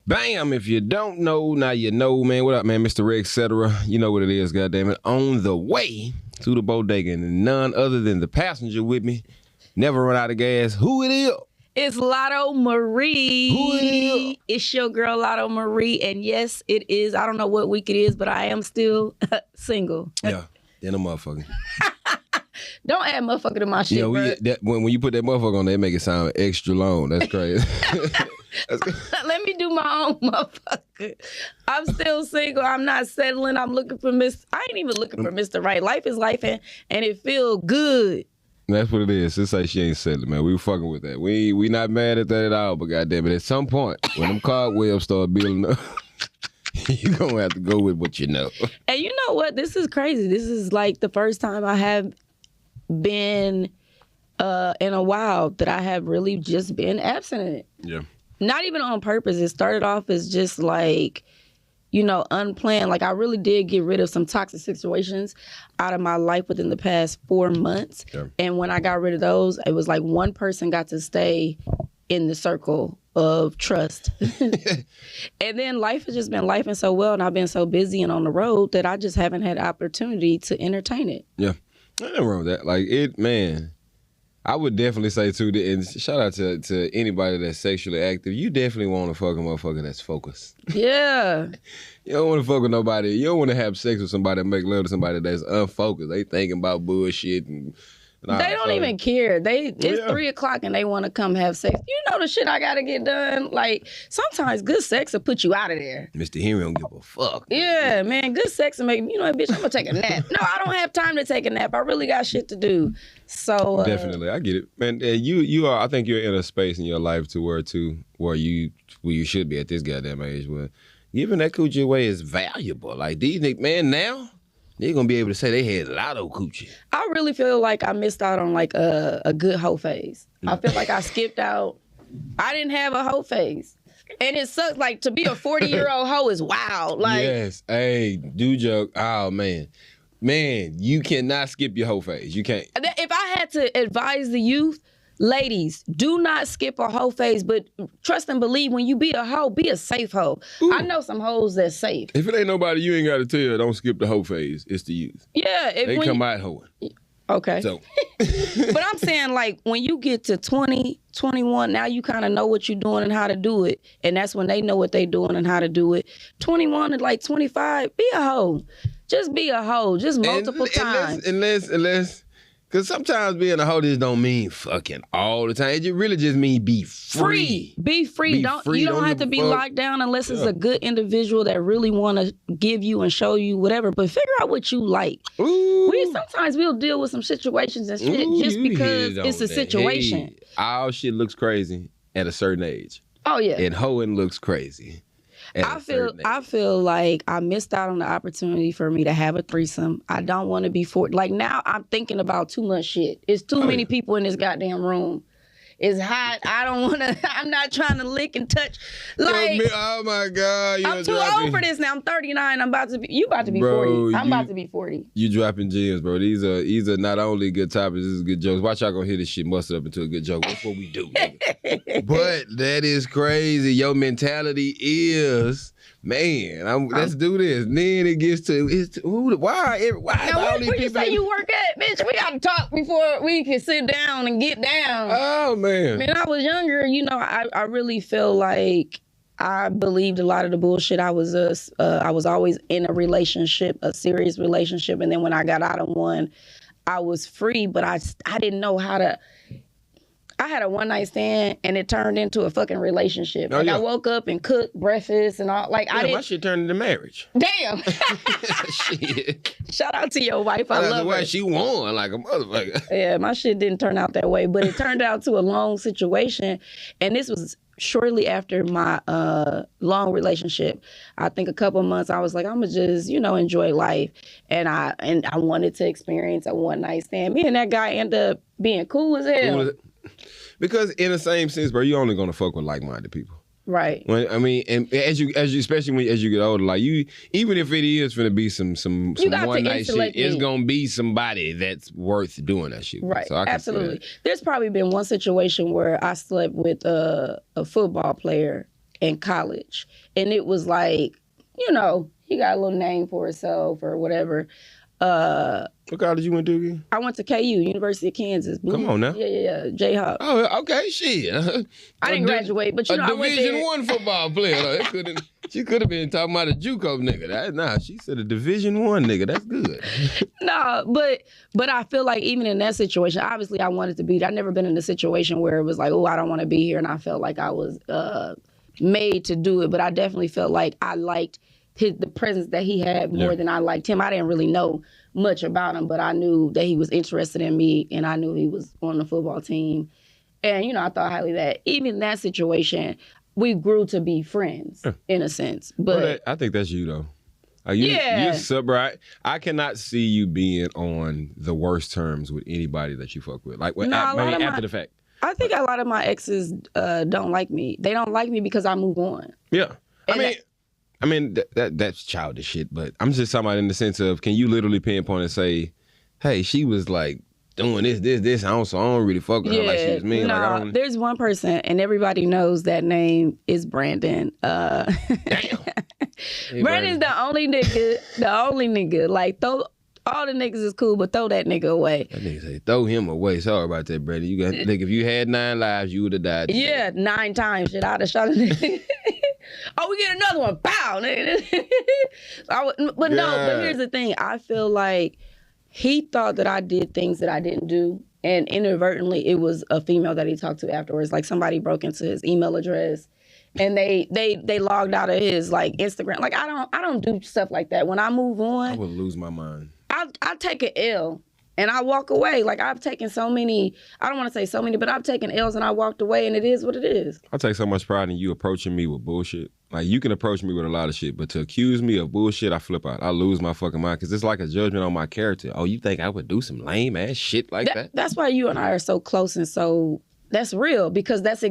Bam! If you don't know, now you know, man. What up, man? Mr. Ray, etc. You know what it is, goddammit. On the way to the Bodega, and none other than the passenger with me. Never run out of gas. Who it is? It's Lotto Marie. Who it is? It's your girl, Lotto Marie. And yes, it is. I don't know what week it is, but I am still single. Yeah, then a motherfucker. Don't add motherfucker to my shit, bro. When you put that motherfucker on there, it make it sound extra long. That's crazy. Let me do my own motherfucker. I'm still single. I'm not settling. I'm looking for I ain't even looking for Mr. Right. Life is life, and it feel good. That's what it is. It's like she ain't settling, man. We fucking with that. We not mad at that at all, but goddamn it, at some point, when them cobwebs start building up, you gonna have to go with what you know. And you know what? This is crazy. This is like the first time I have been in a while that I have really just been abstinent. Yeah. Not even on purpose. It started off as just like, unplanned. Like I really did get rid of some toxic situations out of my life within the past 4 months. Yeah. And when I got rid of those, it was like one person got to stay in the circle of trust. And then life has just been lifing so well, and I've been so busy and on the road that I just haven't had opportunity to entertain it. Yeah. Nothing wrong with that. Like man, I would definitely say too, and shout out to anybody that's sexually active, you definitely want to fuck a motherfucker that's focused. Yeah. You don't want to fuck with nobody. You don't want to have sex with somebody and make love to somebody that's unfocused. They thinking about bullshit and they don't even care. It's 3:00 and they want to come have sex. You know the shit I gotta get done. Like sometimes good sex will put you out of there. Mr. Henry don't give a fuck. Yeah, man, good sex will make me. Bitch, I'm gonna take a nap. No, I don't have time to take a nap. I really got shit to do. So definitely, I get it, man. And you are. I think you're in a space in your life where you should be at this goddamn age. Where giving that coochie away is valuable. Like these niggas, man, now. They're going to be able to say they had Lotto coochie. I really feel like I missed out on like a good hoe phase. I feel like I skipped out. I didn't have a hoe phase. And it sucks. Like to be a 40-year-old hoe is wild. Like, yes. Hey, do joke. Oh, man. Man, you cannot skip your hoe phase. You can't. If I had to advise the youth, ladies, do not skip a hoe phase, but trust and believe when you be a hoe, be a safe hoe. Ooh. I know some hoes that's safe. If it ain't nobody you ain't got to tell, don't skip the hoe phase. It's the youth. Yeah. They come out hoeing. Okay. So. But I'm saying like when you get to 20, 21, now you kind of know what you're doing and how to do it. And that's when they know what they doing and how to do it. 21 to like 25, be a hoe. Just be a hoe. Just multiple times. Unless because sometimes being a hoe just don't mean fucking all the time. It really just means be free. Be free. You don't have to be locked down unless it's a good individual that really want to give you and show you whatever. But figure out what you like. Ooh. Sometimes we'll deal with some situations and shit just because it's a situation. Hey, all shit looks crazy at a certain age. Oh yeah. And hoeing looks crazy. I feel like I missed out on the opportunity for me to have a threesome. I don't want to be like now I'm thinking about too much shit. It's too many people in this goddamn room. It's hot. I don't want to. I'm not trying to lick and touch. Like, oh my God, I'm too old for this now. I'm 39. You about to be 40. I'm about to be 40. You dropping gems, bro. These are not only good topics. This is good jokes. Watch y'all gonna hear this shit mustered up into a good joke. That's what we do. But that is crazy. Your mentality is. Man, let's do this. Then it gets to why now, all these where you people say you work at, bitch? We gotta talk before we can sit down and get down. Oh man. When I was younger, I really feel like I believed a lot of the bullshit. I was always in a relationship, a serious relationship, and then when I got out of one, I was free, but I didn't know how to. I had a one-night stand, and it turned into a fucking relationship. I woke up and cooked breakfast and all. Like my shit turned into marriage. Damn. Shit. Shout out to your wife. I love her. She won like a motherfucker. Yeah, my shit didn't turn out that way, but it turned out to a long situation, and this was shortly after my long relationship. I think a couple months, I was like, I'm gonna just enjoy life, and I wanted to experience a one-night stand. Me and that guy ended up being cool as hell. Because in the same sense, bro, you're only gonna fuck with like-minded people. Right. And as you especially as you get older, like even if it is gonna be some one night shit, it's gonna be somebody that's worth doing that shit with. Right. So I can absolutely. There's probably been one situation where I slept with a football player, in college. And it was like, you know, he got a little name for himself or whatever. What college you went to again? I went to KU, University of Kansas. Come on now. Yeah. Jayhawk. Oh, okay, shit. I didn't graduate, but you know, I went there. Division I football player. She could have been talking about a JUCO nigga. She said a Division I nigga. That's good. No, but I feel like even in that situation, obviously I wanted to be. I've never been in a situation where it was like, oh, I don't want to be here, and I felt like I was made to do it. But I definitely felt like I liked the presence that he had more than I liked him. I didn't really know much about him, but I knew that he was interested in me, and I knew he was on the football team. And, you know, I thought highly that even in that situation, we grew to be friends in a sense. But I think that's you, though. You're right. I cannot see you being on the worst terms with anybody that you fuck with. Like, after the fact. I think a lot of my exes don't like me. They don't like me because I move on. Yeah. I mean, that's childish shit, but I'm just talking about in the sense of, can you literally pinpoint and say, hey, she was like doing this, so I don't really fuck with her like she was mean. No, there's one person, and everybody knows that name is Brandon. Damn. Hey, Brandon's the only nigga. Like, throw all the niggas is cool, but throw that nigga away. That nigga say, throw him away. Sorry about that, Brandon. You got nigga, if you had 9 lives, you would have died today. Yeah, 9 times. Shit, I'd have shot a nigga. Oh, we get another one. Pow, nigga. But here's the thing. I feel like he thought that I did things that I didn't do. And inadvertently, it was a female that he talked to afterwards. Like, somebody broke into his email address and they logged out of his, like, Instagram. Like, I don't do stuff like that. When I move on, I would lose my mind. I take an L. And I walk away. Like, I've taken so many, I don't want to say so many, but I've taken L's and I walked away, and it is what it is. I take so much pride in you approaching me with bullshit. Like, you can approach me with a lot of shit, but to accuse me of bullshit, I flip out. I lose my fucking mind, because it's like a judgment on my character. Oh, you think I would do some lame-ass shit like that? That's why you and I are so close, and so that's real, because that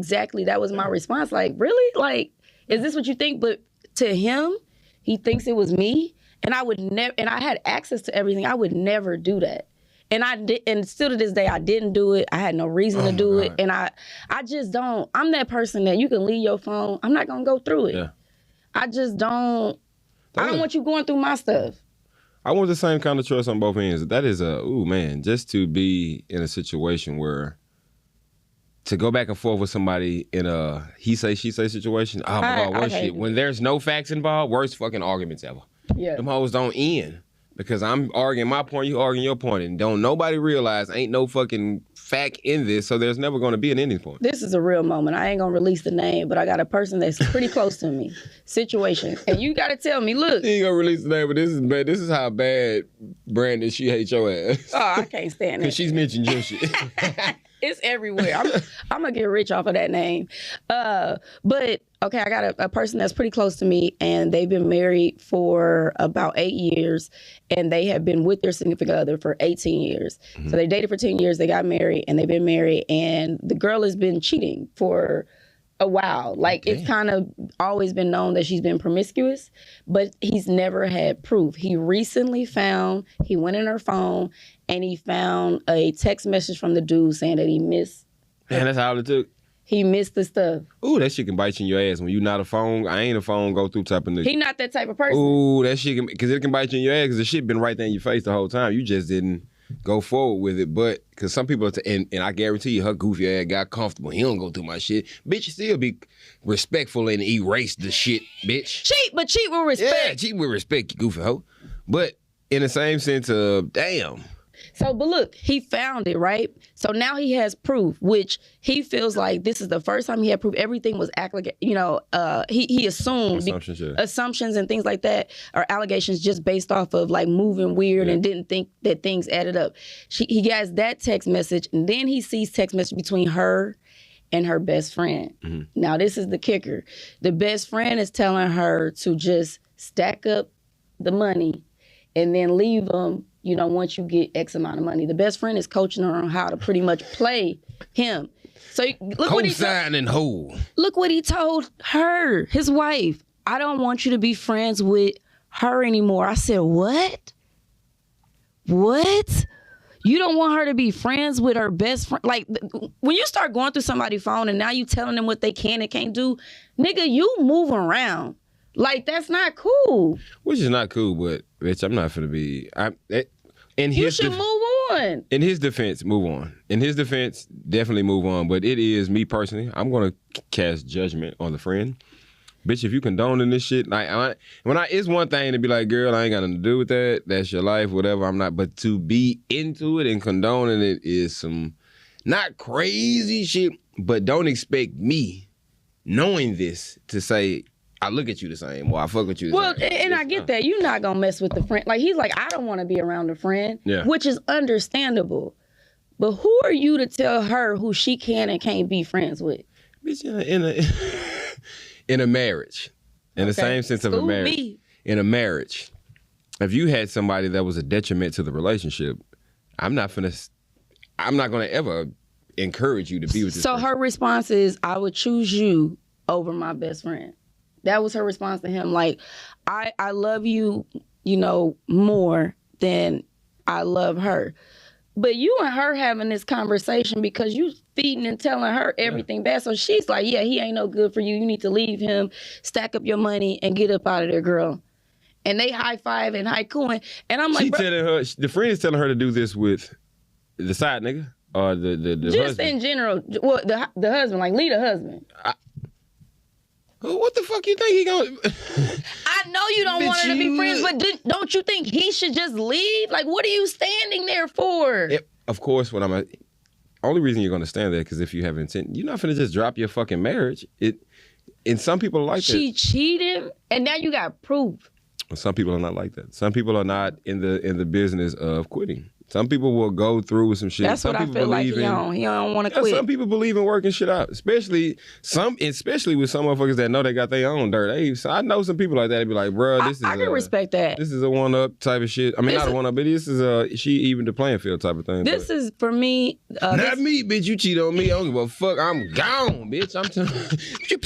was my response. Like, really? Like, is this what you think? But to him, he thinks it was me, and I would never, and I had access to everything. I would never do that. And I did, and still to this day, I didn't do it. I had no reason to do it. And I just don't, I'm that person that you can leave your phone. I'm not going to go through it. Yeah. I just don't, I don't want you going through my stuff. I want the same kind of trust on both ends. That is just to be in a situation where, to go back and forth with somebody in a he say, she say situation, oh my God, worst shit. When there's no facts involved, worst fucking arguments ever. Yeah. Them hoes don't end. Because I'm arguing my point, you arguing your point, and don't nobody realize ain't no fucking fact in this, so there's never going to be an ending point. This is a real moment. I ain't going to release the name, but I got a person that's pretty close to me. Situation. And you got to tell me, look. You ain't going to release the name, but this is bad. This is how bad Brandon, she hates your ass. Oh, I can't stand it. Because she's mentioned your shit. It's everywhere. I'm going to get rich off of that name. But, okay, I got a person that's pretty close to me, and they've been married for about 8 years, and they have been with their significant other for 18 years. Mm-hmm. So they dated for 10 years, they got married, and they've been married, and the girl has been cheating for a while. Like, it's kind of always been known that she's been promiscuous, but he's never had proof. He recently he went in her phone, and he found a text message from the dude saying that he missed. Man, that's all it took. He missed the stuff. Ooh, that shit can bite you in your ass. When you not a phone, I ain't a phone go through type of nigga. He not that type of person. Ooh, that shit can, because it can bite you in your ass, because the shit been right there in your face the whole time. You just didn't go forward with it. But, because some people, and I guarantee you, her goofy ass got comfortable. He don't go through my shit. Bitch, still be respectful and erase the shit, bitch. Cheat with respect. Yeah, cheat with respect, you goofy hoe. But in the same sense of, damn. So, but look, he found it, right? So now he has proof, which he feels like this is the first time he had proof. Everything was he assumed assumptions and things like that, or allegations just based off of like moving weird and didn't think that things added up. He gets that text message, and then he sees text message between her and her best friend. Mm-hmm. Now, this is the kicker. The best friend is telling her to just stack up the money and then leave them, once you get X amount of money. The best friend is coaching her on how to pretty much play him. So look what he told her, his wife. I don't want you to be friends with her anymore. I said, what? What? You don't want her to be friends with her best friend. Like, when you start going through somebody's phone and now you telling them what they can and can't do, nigga, you move around. Like, that's not cool. Which is not cool, but, bitch, I'm not finna be... You should move on. In his defense, move on. In his defense, definitely move on. But it is, me personally, I'm going to cast judgment on the friend. Bitch, if you condoning this shit, like, it's one thing to be like, girl, I ain't got nothing to do with that. That's your life, whatever. I'm not. But to be into it and condoning it is some not crazy shit, but don't expect me, knowing this, to say, I look at you the same, or I fuck with you the same. Well, and I get that. You're not going to mess with the friend. Like, he's like, I don't want to be around a friend, which is understandable. But who are you to tell her who she can and can't be friends with? Bitch, in a marriage, in the same sense of a marriage, in a marriage, if you had somebody that was a detriment to the relationship, I'm not going to ever encourage you to be with this person. Her response is, I would choose you over my best friend. That was her response to him. Like, I love you, more than I love her. But you and her having this conversation because you feeding and telling her everything bad. So she's like, yeah, he ain't no good for you. You need to leave him, stack up your money, and get up out of there, girl. And they high-five and high-cooing. And I'm like, telling her, the friend is telling her to do this with the side nigga or the just husband? In general. Well, the husband, like, leave the husband. What the fuck you think he gonna... I know you don't want her to be friends, but don't you think he should just leave? Like, what are you standing there for? Of course, only reason you're gonna stand there because if you have intent, you're not finna just drop your fucking marriage. And some people are like that. She cheated, and now you got proof. Some people are not like that. Some people are not in the business of quitting. Some people will go through with some shit. That's what I feel like he don't want to quit. Some people believe in working shit out, especially with some motherfuckers that know they got their own dirt. I know some people like that. They be like, bro, I can respect that. This is a one-up type of shit. I mean, not a one-up, but this is she even the playing field type of thing. This is, for me... not me, bitch. You cheat on me. I don't give a fuck. I'm gone, bitch. I'm telling you.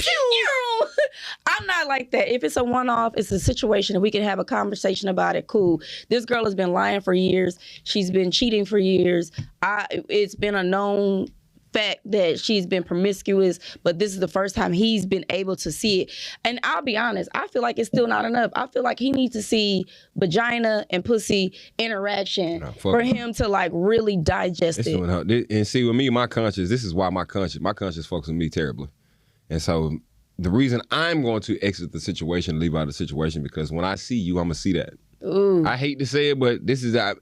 I'm not like that. If it's a one-off, it's a situation, and we can have a conversation about it, cool. This girl has been lying for years. She's been cheating for years. It's been a known fact that she's been promiscuous, but this is the first time he's been able to see it. And I'll be honest, I feel like it's still not enough. I feel like he needs to see vagina and pussy interaction for him to like really digest it. And see, with me, my conscience, this is why my conscience fucks with me terribly. And so the reason I'm going to exit the situation, leave out the situation, because when I see you, I'm going to see that. Ooh. I hate to say it, but this is that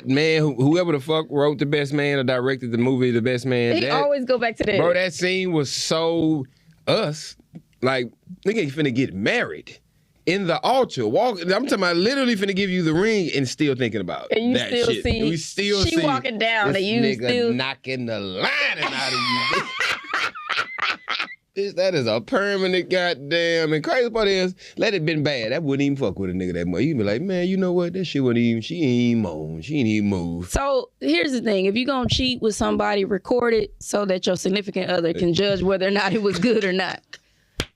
man, whoever the fuck wrote The Best Man or directed the movie The Best Man. He always go back to that. Bro, that scene was so us. Like, nigga finna get married in the altar. I'm talking about literally finna give you the ring and still thinking about and you that still shit. See, we still she see walking down this and you nigga still knocking the lining out of you. Bitch, that is a permanent goddamn. And crazy part is, let it been bad. That wouldn't even fuck with a nigga that much. You'd be like, man, you know what? That shit wouldn't even, she ain't even moan. She ain't even move. So here's the thing. If you're going to cheat with somebody, record it so that your significant other can judge whether or not it was good or not.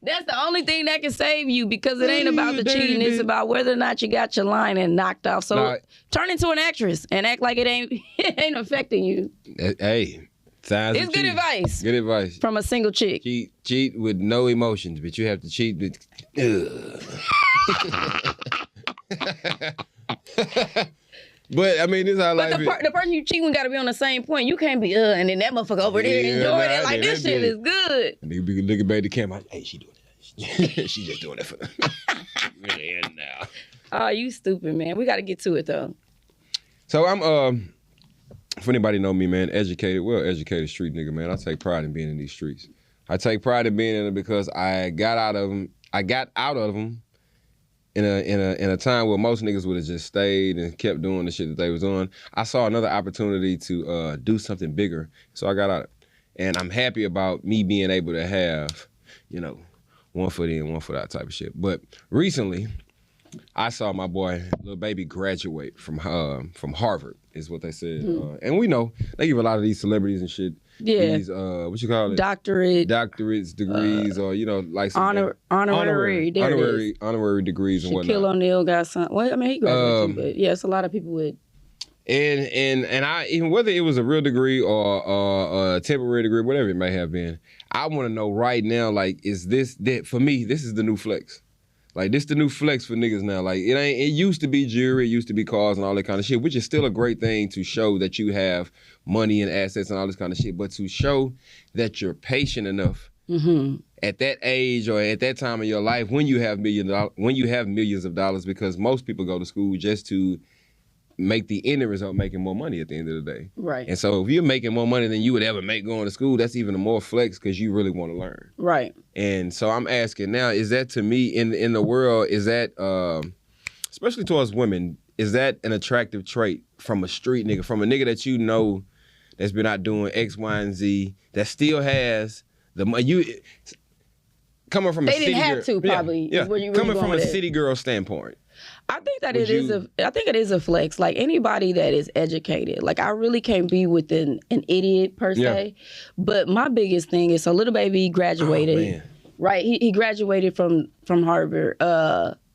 That's the only thing that can save you, because it ain't about the cheating. It's about whether or not you got your line and knocked off. So turn into an actress and act like it ain't affecting you. Hey. It's good advice. Good advice. From a single chick. Cheat with no emotions, but you have to cheat with... But, I mean, this is how life is. The person you cheat with got to be on the same point. You can't be, and then that motherfucker over there enjoying it. Like, this shit is good. And you be looking back at the camera, hey, she doing that. She just doing that for really in now. Oh, you stupid, man. We got to get to it, though. So, I'm... If anybody know me, man, educated street nigga, man. I take pride in being in these streets. I take pride in being in them because I got out of them in a time where most niggas would have just stayed and kept doing the shit that they was doing. I saw another opportunity to do something bigger, so I got out of it. And I'm happy about me being able to have, one foot in, one foot out type of shit. But recently, I saw my boy, little baby, graduate from Harvard, is what they said. And we know they give a lot of these celebrities and shit. Yeah. These, what you call it? Doctorates, degrees, or, like some... Honorary degrees and whatnot. Shaquille O'Neal got some... Well, I mean, he graduated too, but yeah, it's a lot of people with... And I even whether it was a real degree or a temporary degree, whatever it may have been, I want to know right now, like, is this that for me? This is the new flex. Like, this the new flex for niggas now. Like, it ain't. It used to be jewelry, it used to be cars and all that kind of shit, which is still a great thing to show that you have money and assets and all this kind of shit. But to show that you're patient enough at that age or at that time in your life when you have millions of dollars, because most people go to school just to make the end result making more money at the end of the day. Right. And so if you're making more money than you would ever make going to school, that's even a more flex because you really want to learn. Right. And so I'm asking now, is that to me in the world, is that, especially towards women, is that an attractive trait from a street nigga, from a nigga that you know that's been out doing X, Y, and Z, that still has the money? Coming from a city girl. They didn't have to, probably. Yeah. Coming from a city girl standpoint. I think that I think it is a flex. Like, anybody that is educated, like, I really can't be with an idiot per se. But my biggest thing is, so Little Baby graduated, right? He graduated from Harvard.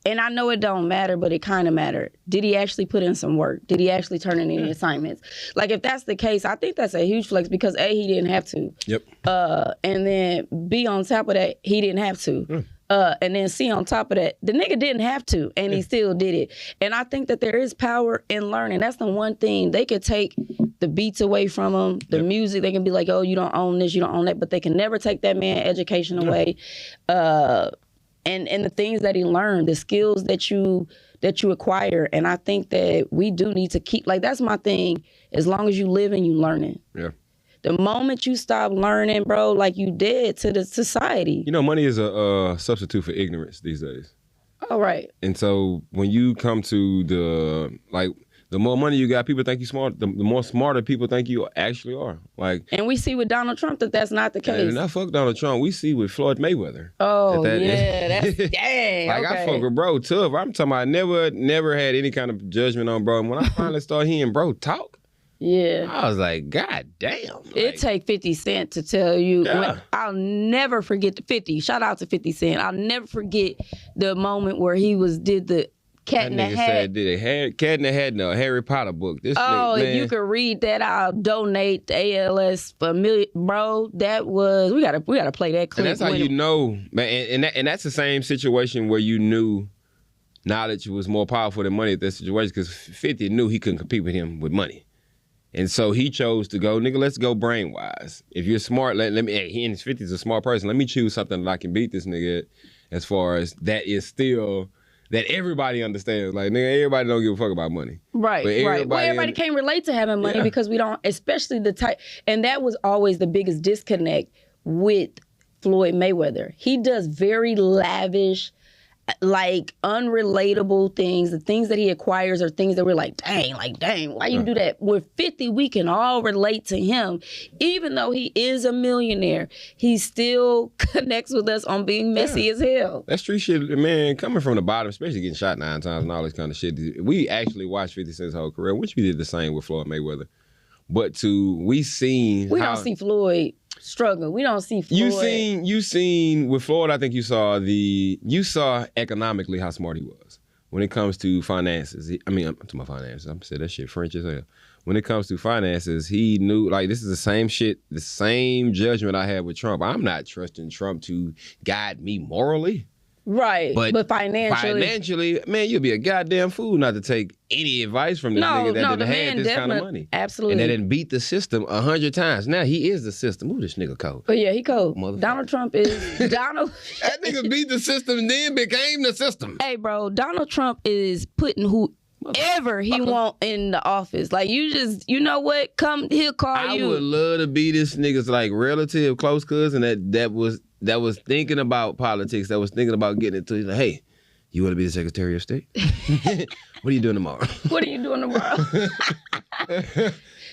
And I know it don't matter, but it kind of mattered. Did he actually put in some work? Did he actually turn in any assignments? Like, if that's the case, I think that's a huge flex because A, he didn't have to. Yep. And then B, on top of that, he didn't have to. And then C, on top of that, the nigga didn't have to, and he still did it. And I think that there is power in learning. That's the one thing. They could take the beats away from him, the music. They can be like, oh, you don't own this, you don't own that. But they can never take that man education away. And the things that he learned, the skills that you acquire. And I think that we do need to keep, like, that's my thing. As long as you live and you learning. Yeah. The moment you stop learning, bro, like, you dead to the society. You know, money is a substitute for ignorance these days. Oh, right. And so when you come to the more money you got, people think you smart. The more smarter people think you actually are. Like, and we see with Donald Trump that that's not the case. And I fuck Donald Trump. We see with Floyd Mayweather. Oh, that's dang. Like, okay. I fuck with bro tough. I'm talking about I never had any kind of judgment on bro. And when I finally started hearing bro talk, I was like, God damn. Like, it take 50 Cent to tell you. I'll never forget the 50. Shout out to 50 Cent. I'll never forget the moment where he did the Cat in the Hat. Cat in the Hat, no, Harry Potter book. This if you could read that, I'll donate the ALS for $1 million. Bro, that was, we gotta play that clip. And that's how you know, man. And that's the same situation where you knew knowledge was more powerful than money at that situation, because 50 knew he couldn't compete with him with money. And so he chose to go, nigga, let's go brain-wise. If you're smart, let me, he in his 50s a smart person, let me choose something that I can beat this nigga at, as far as that is still, that everybody understands. Like, nigga, everybody don't give a fuck about money. Right, right. Well, everybody can't relate to having money because we don't, especially the type, and that was always the biggest disconnect with Floyd Mayweather. He does very lavish, like, unrelatable things. The things that he acquires are things that we're like, dang, why you do that? With 50, we can all relate to him. Even though he is a millionaire, he still connects with us on being messy as hell. That street shit, man, coming from the bottom, especially getting shot 9 times and all this kind of shit. We actually watched 50 Cent's whole career, which we did the same with Floyd Mayweather. But we don't see Floyd struggle. We don't see Floyd. You seen with Floyd, I think you saw economically how smart he was when it comes to finances. I'm talking about finances. I'm saying that shit French as hell. When it comes to finances, he knew, like, this is the same shit, the same judgment I had with Trump. I'm not trusting Trump to guide me morally. Right, but financially, man, you'd be a goddamn fool not to take any advice from this nigga that didn't have this kind of money. Absolutely. And that didn't beat the system 100 times. Now he is the system. Ooh, this nigga cold. But yeah, he cold. Donald Trump is Donald. That nigga beat the system and then became the system. Hey, bro, Donald Trump is putting whoever he want in the office. Like, you know what? He'll call you. I would love to be this nigga's, like, relative, close cousin that was thinking about politics, that was thinking about getting into it. Like, hey, you want to be the Secretary of State? What are you doing tomorrow? What are you doing tomorrow?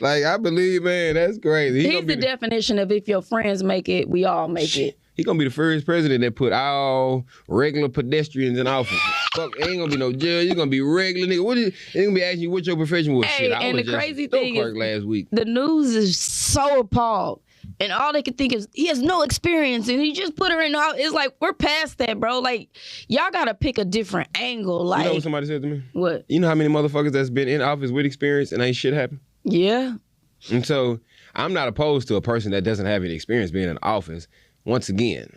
Like, I believe, man, that's crazy. He's the definition of if your friends make it, we all make it. He gonna be the first president that put all regular pedestrians in office. Fuck, ain't gonna be no judge. You're gonna be regular nigga. They gonna be asking you what your profession was. Hey, shit, I and was the just crazy thing is, last week. The news is so appalled And all they can think is he has no experience and he just put her in. It's like, we're past that, bro. Like, y'all got to pick a different angle. Like, you know what somebody said to me? What? You know how many motherfuckers that's been in office with experience and ain't shit happen? Yeah. And so I'm not opposed to a person that doesn't have any experience being in office. Once again,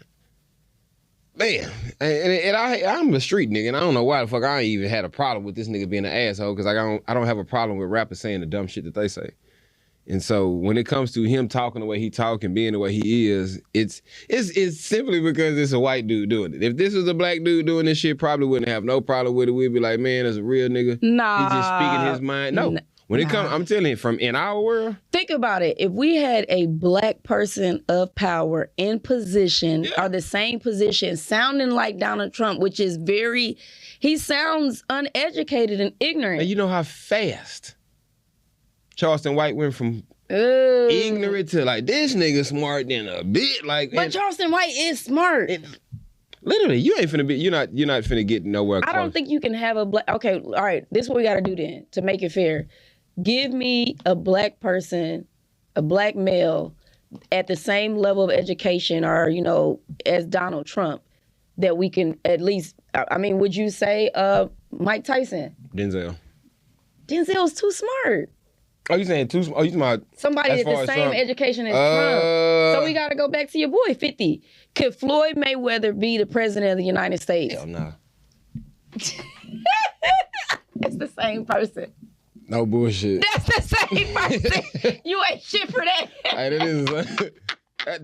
man, and I'm a street nigga, and I don't know why the fuck I ain't even had a problem with this nigga being an asshole, because I don't have a problem with rappers saying the dumb shit that they say. And so when it comes to him talking the way he talk and being the way he is, it's simply because it's a white dude doing it. If this was a black dude doing this shit, probably wouldn't have no problem with it. We'd be like, man, that's a real nigga. Nah. He's just speaking his mind. No. When it comes, I'm telling you, from in our world. Think about it. If we had a black person of power in position, or the same position, sounding like Donald Trump, which is he sounds uneducated and ignorant. And you know how fast Charleston White went from ignorant to like, this nigga smart than a bit. Like, but Charleston White is smart. Literally, you ain't finna be. You're not finna get nowhere close. I don't think you can have a black. Okay, all right. This is what we got to do then to make it fair. Give me a black person, a black male, at the same level of education, or as Donald Trump, that we can at least. I mean, would you say Mike Tyson? Denzel. Denzel's too smart. Oh, you saying too smart? Oh, you talking about somebody at the same education as Trump? So we got to go back to your boy 50. Could Floyd Mayweather be the president of the United States? Hell no. It's the same person. No bullshit. That's the same person. You ain't shit for that. Hey, that is.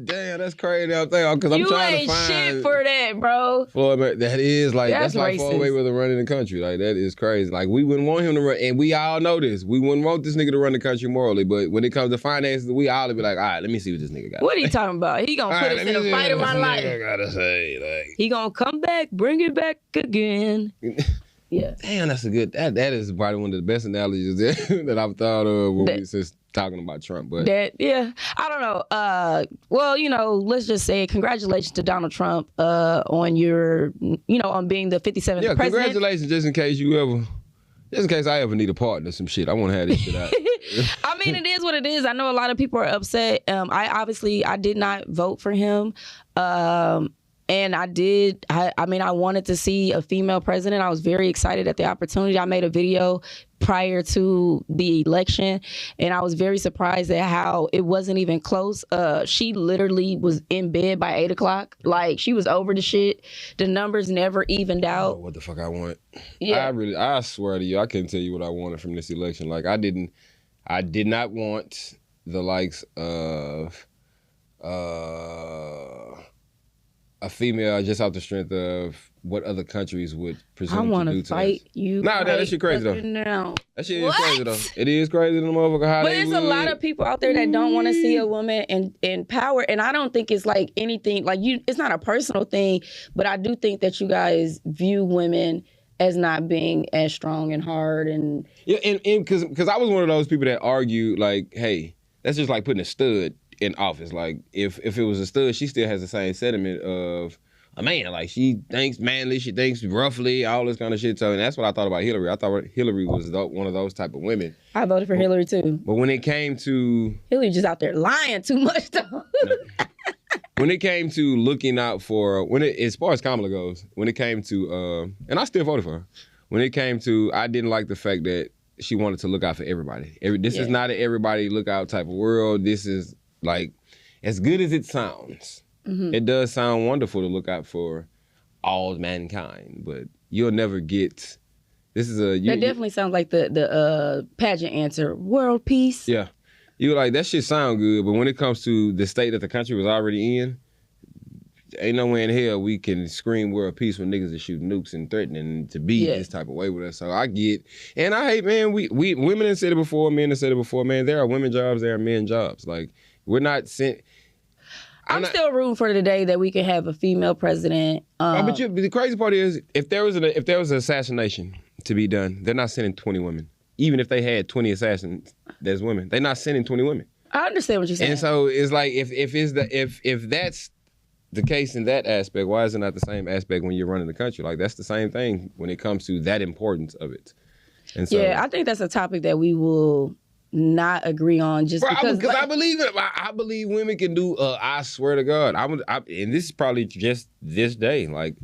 Damn, that's crazy. I'm thinking because I'm trying to find. You ain't shit for that, bro. Floyd, that is like that's like racist. Floyd Mayweather running the country. Like, that is crazy. Like, we wouldn't want him to run, and we all know this. We wouldn't want this nigga to run the country morally. But when it comes to finances, we all be like, all right, let me see what this nigga got. What are you talking about? He gonna put us in a fight of our life. I gotta say, like, he gonna come back, bring it back again. Yeah. Damn, that's a good. That is probably one of the best analogies that I've thought of since talking about Trump. But I don't know. Well, let's just say congratulations to Donald Trump on your, on being the 57th president. Yeah, congratulations. Just in case I ever need a partner, some shit. I want to have this shit out. I mean, it is what it is. I know a lot of people are upset. I did not vote for him. And I did. I wanted to see a female president. I was very excited at the opportunity. I made a video prior to the election, and I was very surprised at how it wasn't even close. She literally was in bed by 8 o'clock. Like, she was over the shit. The numbers never evened out. Oh, what the fuck I want? Yeah. I swear to you, I couldn't tell you what I wanted from this election. Like, I did not want the likes of a female just off the strength of what other countries would presume to do to us. I want to fight you. Nah, that shit crazy though. No. That shit is crazy though. It is crazy, the motherfucker. How but there's a lot of people out there that don't want to see a woman in power, and I don't think it's like anything like you. It's not a personal thing, but I do think that you guys view women as not being as strong and hard and and because I was one of those people that argue like, hey, that's just like putting a stud in office. Like, if it was a stud, she still has the same sentiment of a man. Like, she thinks manly, she thinks roughly, all this kind of shit. So, and that's what I thought about Hillary. I thought Hillary was one of those type of women. I voted for Hillary too. But when it came to Hillary just out there lying too much though. When it came to looking out for as far as Kamala goes, when it came to and I still voted for her. When it came to, I didn't like the fact that she wanted to look out for everybody. This is not an everybody look out type of world. This is like, as good as it sounds, it does sound wonderful to look out for all mankind, but you'll never get. This is that definitely sounds like the pageant answer, world peace. Yeah, you like that shit sound good, but when it comes to the state that the country was already in, ain't nowhere in hell we can scream world peace when niggas are shooting nukes and threatening to be this type of way with us. So I get, and I hate, man. We women have said it before, men have said it before, man. There are women jobs, there are men jobs. Like, we're not sent. I'm still rooting for the day that we can have a female president. But the crazy part is, if there was an assassination to be done, they're not sending 20 women. Even if they had 20 assassins, there's women. They're not sending 20 women. I understand what you're saying. And so it's like, if that's the case in that aspect, why is it not the same aspect when you're running the country? Like, that's the same thing when it comes to that importance of it. And so, I think that's a topic that we will not agree on just because I believe it. I believe women can do. I swear to God, and this is probably just this day. Like,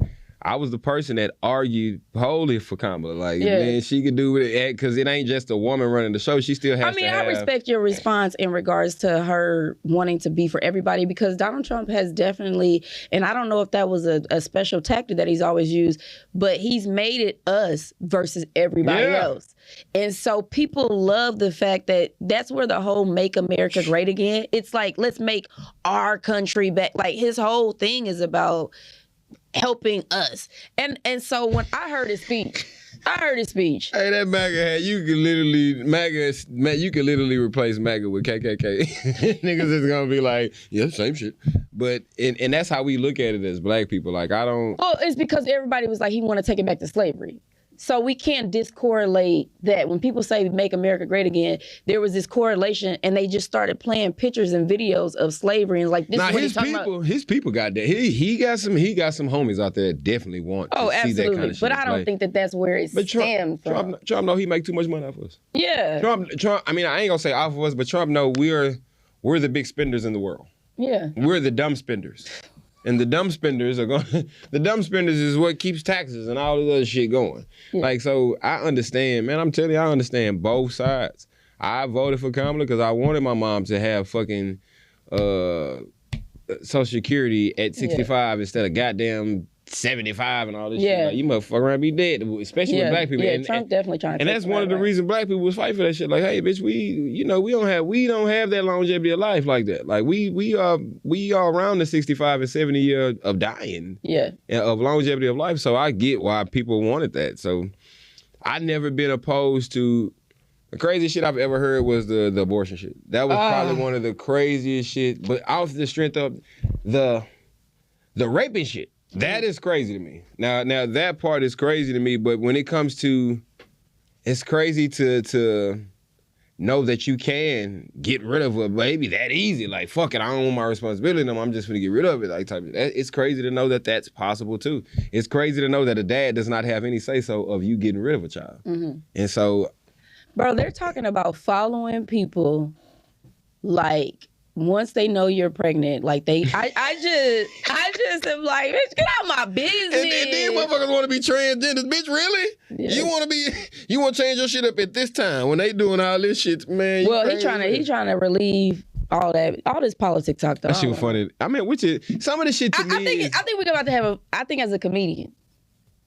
I was the person that argued wholly for Kamala. Like, man, she could do it because it ain't just a woman running the show. She still has to have... I respect your response in regards to her wanting to be for everybody, because Donald Trump has definitely, and I don't know if that was a special tactic that he's always used, but he's made it us versus everybody else. And so people love the fact that that's where the whole Make America Great Again, it's like, let's make our country back. Like, his whole thing is about helping us. And so when I heard his speech, Hey, that MAGA hat, you can literally replace MAGA with KKK. Niggas is gonna be like, yeah, same shit. But and that's how we look at it as black people. Like, I don't... Well, it's because everybody was like, he want to take it back to slavery. So we can't discorrelate that. When people say Make America Great Again, there was this correlation, and they just started playing pictures and videos of slavery, and like, this is what he's talking about. His people got that. He got some homies out there that definitely want to see that kind of shit. But I don't think that that's where it stems from. Trump know he make too much money off of us. Yeah. Trump. I mean, I ain't gonna say off of us, but Trump know we're the big spenders in the world. Yeah. We're the dumb spenders. And the dumb spenders the dumb spenders is what keeps taxes and all this other shit going. Yeah. Like, so I understand, man. I'm telling you, I understand both sides. I voted for Kamala because I wanted my mom to have fucking Social Security at 65 instead of goddamn 75 and all this shit. Like, you motherfucker around be dead, especially with black people. Yeah, Trump definitely trying to. And that's one of the reasons black people was fighting for that shit. Like, hey, bitch, we don't have that longevity of life like that. Like, we are around the 65 and 70 year of dying. Yeah. Of longevity of life. So I get why people wanted that. So I never been opposed to... The craziest shit I've ever heard was the abortion shit. That was probably one of the craziest shit. But off the strength of the raping shit. That is crazy to me. Now that part is crazy to me, but when it comes to, it's crazy to know that you can get rid of a baby that easy. Like, fuck it, I don't want my responsibility no more. I'm just gonna get rid of it. Like, type of, it's crazy to know that that's possible too. It's crazy to know that a dad does not have any say-so of you getting rid of a child. Mm-hmm. And so... Bro, they're talking about following people like... Once they know you're pregnant, like I just am like, bitch, get out my business. And then motherfuckers want to be transgenders, bitch. Really? Yeah. You want to change your shit up at this time when they doing all this shit, man? Well, he trying to relieve all this politics talk. That shit was funny. I mean, some of the shit to me. I think we're about to have I think as a comedian,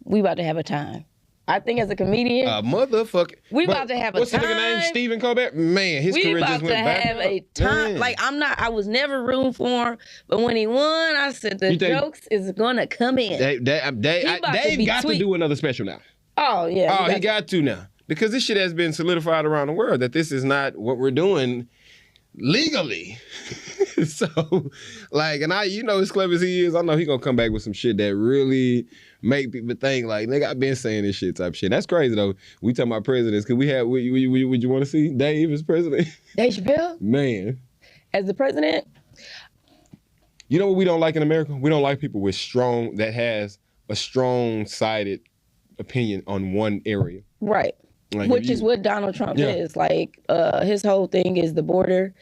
we about to have a time. I think as a comedian, motherfucker, we about to have a time. What's the nigga name? Stephen Colbert? Man, his career just went back. We about to have a time. Man. Like, I was never rooting for him, but when he won, I said the jokes is gonna come in. Dave got to do another special now. Oh yeah. Oh, he got to now because this shit has been solidified around the world that this is not what we're doing legally. So, like, and as clever as he is, I know he gonna come back with some shit that really make people think like, nigga, I've been saying this shit type shit. That's crazy though. We talking about presidents. Could we have? Would you want to see Dave as president? Dave Chappelle? Man, as the president. You know what we don't like in America? We don't like people that has a strong-sided opinion on one area. Right. Like, which is what Donald Trump is. Like, his whole thing is the border,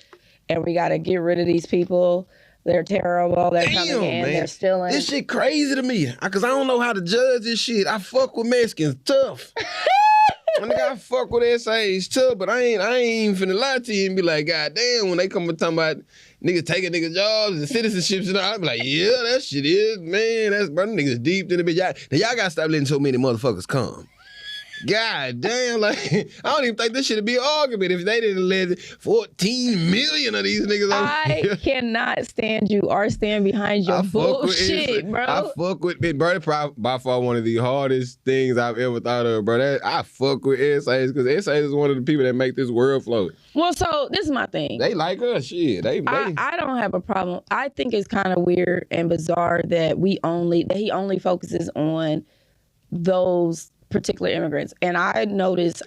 and we got to get rid of these people. They're terrible. They're coming in. Man. They're stealing. This shit crazy to me, because I don't know how to judge this shit. I fuck with Mexicans tough. I fuck with SAs tough, but I ain't even finna lie to you and be like, God damn, when they come and talking about niggas taking niggas jobs and citizenships and all, I be like, yeah, that shit is, man, that's, bro, niggas deep in the bitch. Y'all gotta stop letting so many motherfuckers come. God damn, like, I don't even think this should be an argument if they didn't let 14 million of these niggas on. I cannot stand you or stand behind your bullshit, bro. I fuck with it, bro. That's by far one of the hardest things I've ever thought of, bro. I fuck with SAs because SAs is one of the people that make this world float. Well, so this is my thing. They like us, shit. I don't have a problem. I think it's kind of weird and bizarre that he only focuses on those particular immigrants. And I take notice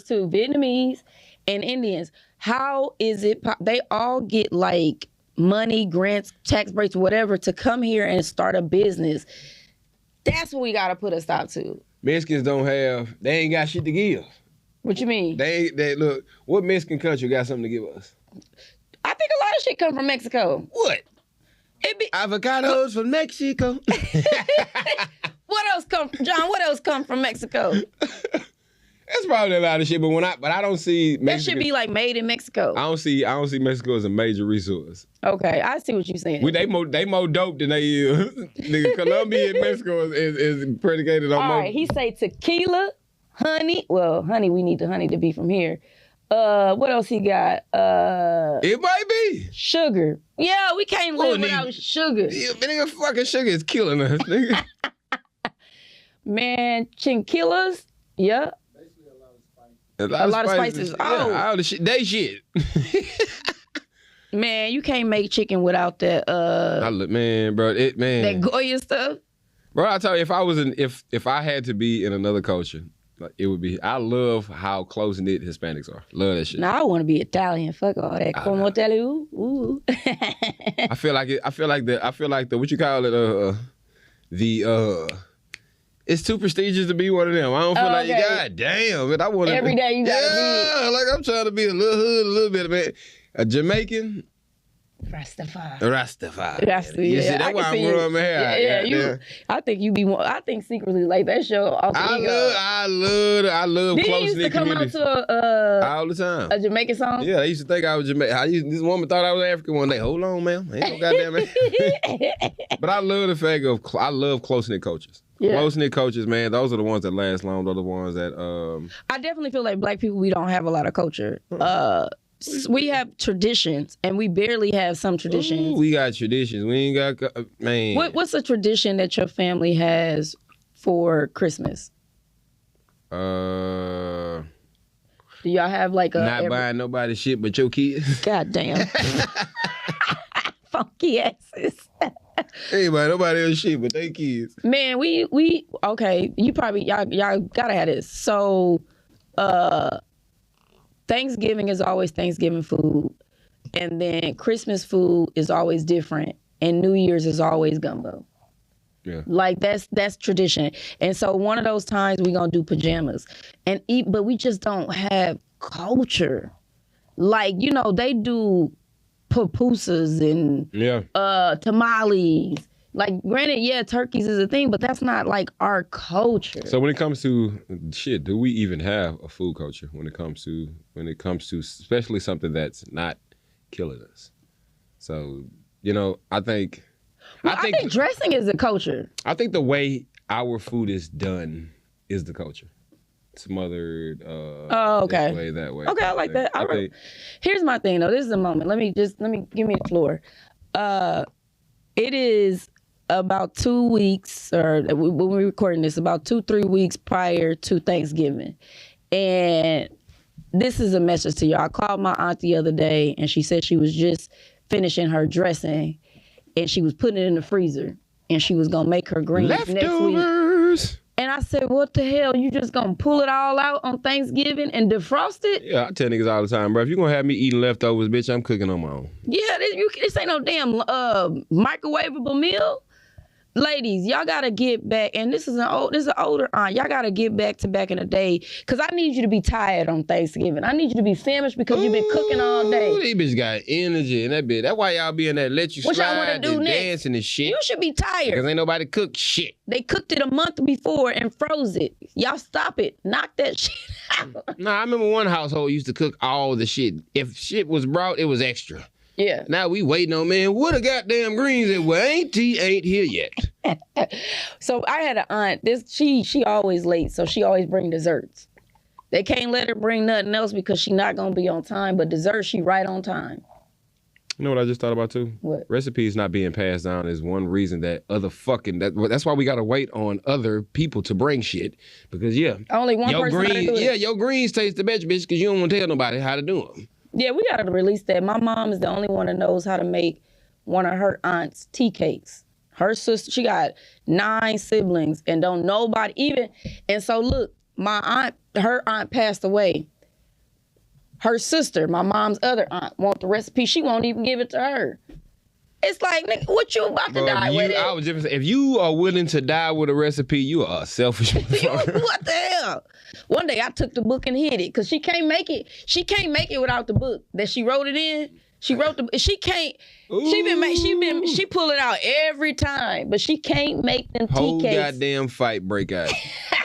too, Vietnamese and Indians. How is it they all get like money, grants, tax breaks, whatever, to come here and start a business? That's what we got to put a stop to. Mexicans they ain't got shit to give. What you mean? They look. What Mexican country got something to give us? I think a lot of shit come from Mexico. What? It be Avocados from Mexico. what else come, John? What else come from Mexico? That's probably a lot of shit, but I don't see Mexico. That should be like made in Mexico. I don't see Mexico as a major resource. Okay, I see what you're saying. They more dope than they is. Nigga, Colombia and Mexico is predicated on. All right, he say tequila, honey. Well, honey, we need the honey to be from here. What else he got? It might be sugar. Yeah, we can't live without sugar. Yeah, nigga, fucking sugar is killing us, nigga. Man, chinchillas. Yeah. A lot of spices. Oh, yeah, all the shit. They shit. Man, you can't make chicken without that. That Goya stuff. Bro, I tell you, if I had to be in another culture, like it would be. I love how close knit Hispanics are. Love that shit. Nah, I want to be Italian. Fuck all that. Como Italian. Ooh. I feel like the what you call it it's too prestigious to be one of them. I don't feel like you god damn it. I want every day you gotta be. Like I'm trying to be a little hood, a little bit, man. A Jamaican. Rastafari. You see, that's why I'm growing my hair. Yeah. I think you be more. I think secretly like that show. I love close knit community. Did you used to come out to all the time a Jamaican song? Yeah, they used to think I was Jamaican. This woman thought I was African one day. Hold on, ma'am. Ain't no goddamn man. But I love the fact of I love close knit cultures. Yeah. Close knit cultures, man. Those are the ones that last long. Those are the ones that. I definitely feel like black people, we don't have a lot of culture. We have traditions, and we barely have some traditions. Ooh, we got traditions. We ain't got man. What's a tradition that your family has for Christmas? Do y'all have like a not buying nobody shit but your kids? God damn. Funky asses. Ain't buying nobody else shit but they kids. Man, we okay. You probably y'all gotta have this. So, Thanksgiving is always Thanksgiving food, and then Christmas food is always different, and New Year's is always gumbo. Yeah, like that's tradition. And so one of those times we gonna do pajamas and eat, but we just don't have culture. Like they do pupusas and tamales. Like, granted, turkeys is a thing, but that's not like our culture. So when it comes to shit, do we even have a food culture when it comes to especially something that's not killing us? So, I think dressing is a culture. I think the way our food is done is the culture. Smothered okay. This way, that way. Okay, I like that. Here's my thing though. This is a moment. Let me give me the floor. It is about 2 weeks, or when we're recording this, about 2-3 weeks prior to Thanksgiving. And this is a message to y'all. I called my aunt the other day, and she said she was just finishing her dressing, and she was putting it in the freezer, and she was going to make her greens next week. Leftovers. And I said, what the hell? You just going to pull it all out on Thanksgiving and defrost it? Yeah, I tell niggas all the time, bro, if you're going to have me eating leftovers, bitch, I'm cooking on my own. Yeah, this ain't no damn microwavable meal. Ladies, y'all gotta get back, and this is an older aunt. Y'all gotta get back to back in the day, cause I need you to be tired on Thanksgiving. I need you to be famished because you've been cooking all day. These bitches got energy in that bit. That's why y'all be in that let you what slide y'all wanna do and next? Dancing and shit. You should be tired. Cause ain't nobody cook shit. They cooked it a month before and froze it. Y'all stop it. Knock that shit out. Nah, I remember one household used to cook all the shit. If shit was brought, it was extra. Yeah. Now we waiting on, man, what a goddamn greens that well, ain't here yet. So I had an aunt, she always late, so she always bring desserts. They can't let her bring nothing else because she not gonna be on time, but dessert, she right on time. You know what I just thought about too? What? Recipes not being passed down is one reason that that's why we gotta wait on other people to bring shit. Because only one person gotta do it. Yeah, your greens taste the best, bitch, because you don't want to tell nobody how to do them. Yeah, we gotta release that. My mom is the only one that knows how to make one of her aunt's tea cakes. Her sister, she got 9 siblings and don't nobody even. And so look, her aunt passed away. Her sister, my mom's other aunt, want the recipe. She won't even give it to her. It's like, nigga, what you about to die with it? I was just saying, if you are willing to die with a recipe, you are a selfish motherfucker. What the hell? One day I took the book and hid it because she can't make it. She can't make it without the book that she wrote it in. She wrote she can't. She pull it out every time, but she can't make them tea Whole cakes. goddamn fight break out.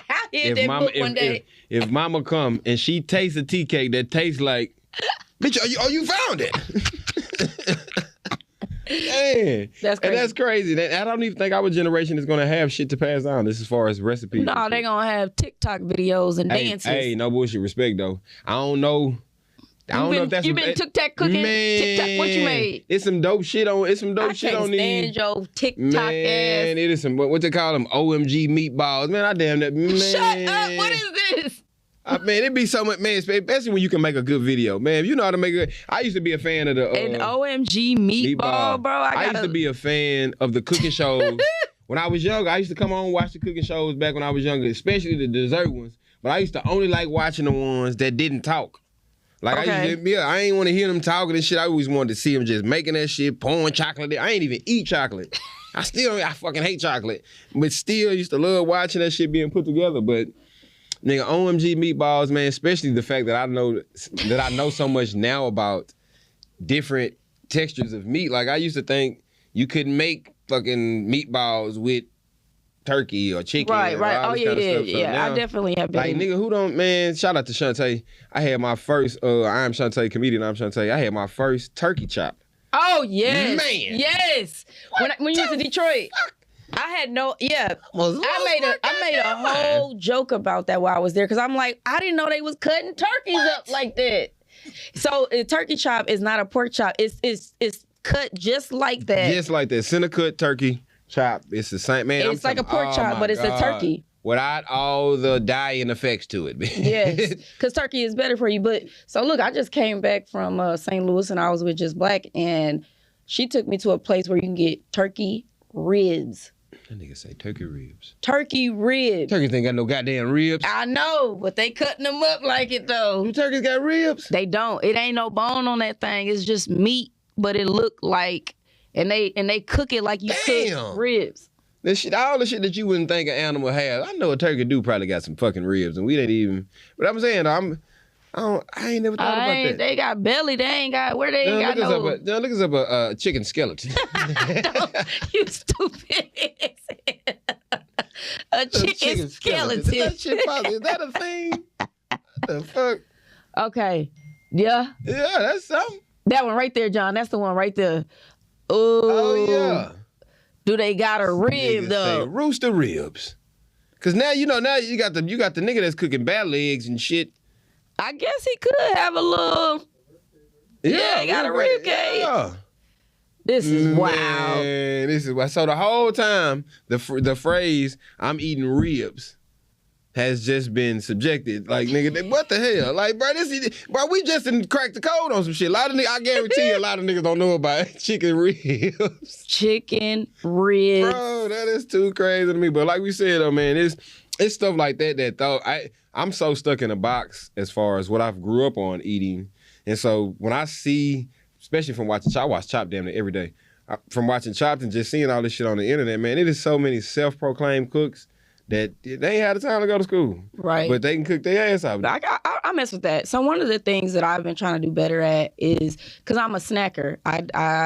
I hid that book one day. If mama come and she tastes a tea cake that tastes like, bitch, you found it. Man, that's crazy. And that's crazy. I don't even think our generation is gonna have shit to pass down. This as far as recipes. No, they gonna have TikTok videos and dances. Hey, no bullshit. Respect though. I don't know if that's. You been TikTok cooking? Man, TikTok, what you made? It's some dope shit on. It's some dope shit on these. I can't stand your TikTok man, ass. it is some what they call them OMG meatballs. Man, I damn that. Man. Shut up! What is this? Man, it'd be so much, man, especially when you can make a good video. Man, if you know how to make it. I used to be a fan of the an OMG meatball, bro. I used to be a fan of the cooking shows. When I was younger, I used to come on and watch the cooking shows back when I was younger, especially the dessert ones. But I used to only like watching the ones that didn't talk. Like, I ain't want to hear them talking and shit. I always wanted to see them just making that shit, pouring chocolate there. I ain't even eat chocolate. I fucking hate chocolate. But still used to love watching that shit being put together. But nigga, OMG meatballs, man, especially the fact that I know so much now about different textures of meat. Like, I used to think you couldn't make fucking meatballs with turkey or chicken. Right. Oh, yeah. Now, I definitely have been. Like, nigga, who don't, man, shout out to Shantae. I had my first, I'm Shantae, comedian, I'm Shantae. I had my first turkey chop. Oh, yes. Man. Yes. When you went to Detroit. I had I made a whole joke about that while I was there because I'm like, I didn't know they was cutting turkeys up like that. So a turkey chop is not a pork chop. It's cut just like that. Just like that. Center cut turkey chop. It's the same, man. It's like a pork chop, but it's a turkey. Without all the dying effects to it. Yes, because turkey is better for you. But so look, I just came back from St. Louis and I was with Just Black and she took me to a place where you can get turkey ribs. That nigga say turkey ribs. Turkey ribs. Turkeys ain't got no goddamn ribs. I know, but they cutting them up like it though. Them turkeys got ribs? They don't. It ain't no bone on that thing. It's just meat, but it look like, and they cook it like you cook ribs. This shit, all the shit that you wouldn't think an animal has. I know a turkey do probably got some fucking ribs, and we didn't even. But I'm saying, I ain't never thought about that. They got belly. They ain't got where they ain't got no. Look us up a chicken skeleton. You stupid. a chicken skeleton. Is that shit possible? Is that a thing? What the fuck? Okay. Yeah. Yeah, that's something. That one right there, John. That's the one right there. Ooh. Oh yeah. Do they got a rib though? Say rooster ribs. Cause now you got the nigga that's cooking bat legs and shit. I guess he could have a little. Yeah, he got a rib cage. Yeah. This is wild. Man, this is wild. So the whole time, the phrase "I'm eating ribs" has just been subjected. Like, nigga, what the hell? Like, bro, we just didn't crack the code on some shit. A lot of niggas, I guarantee you, a lot of niggas don't know about chicken ribs. Chicken ribs. Bro, that is too crazy to me. But like we said, though, man, it's stuff like that I'm so stuck in a box as far as what I've grew up on eating. And so when I see, especially from watching Chopped, I watch Chopped damn near every day. From watching Chopped and just seeing all this shit on the internet, man, it is so many self-proclaimed cooks that they ain't had the time to go to school. Right. But they can cook their ass off. I mess with that. So one of the things that I've been trying to do better at is, because I'm a snacker,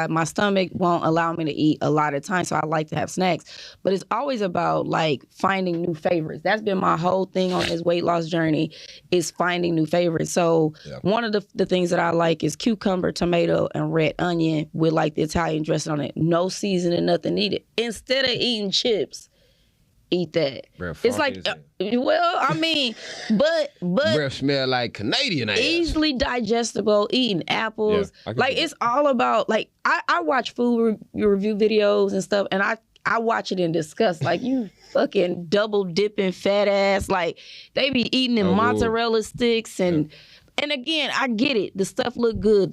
my stomach won't allow me to eat a lot of times, so I like to have snacks. But it's always about, like, finding new favorites. That's been my whole thing on this weight loss journey, is finding new favorites. So one of the things that I like is cucumber, tomato, and red onion with, like, the Italian dressing on it. No seasoning, nothing needed. Instead of eating chips, eat that. Breath it's like, well, I mean, but breath smell like Canadian ass. Easily digestible. Eating apples, like it's all about, like, I watch food review videos and stuff, and I watch it in disgust. Like, you fucking double dipping fat ass. Like, they be eating in mozzarella sticks and again, I get it. The stuff look good.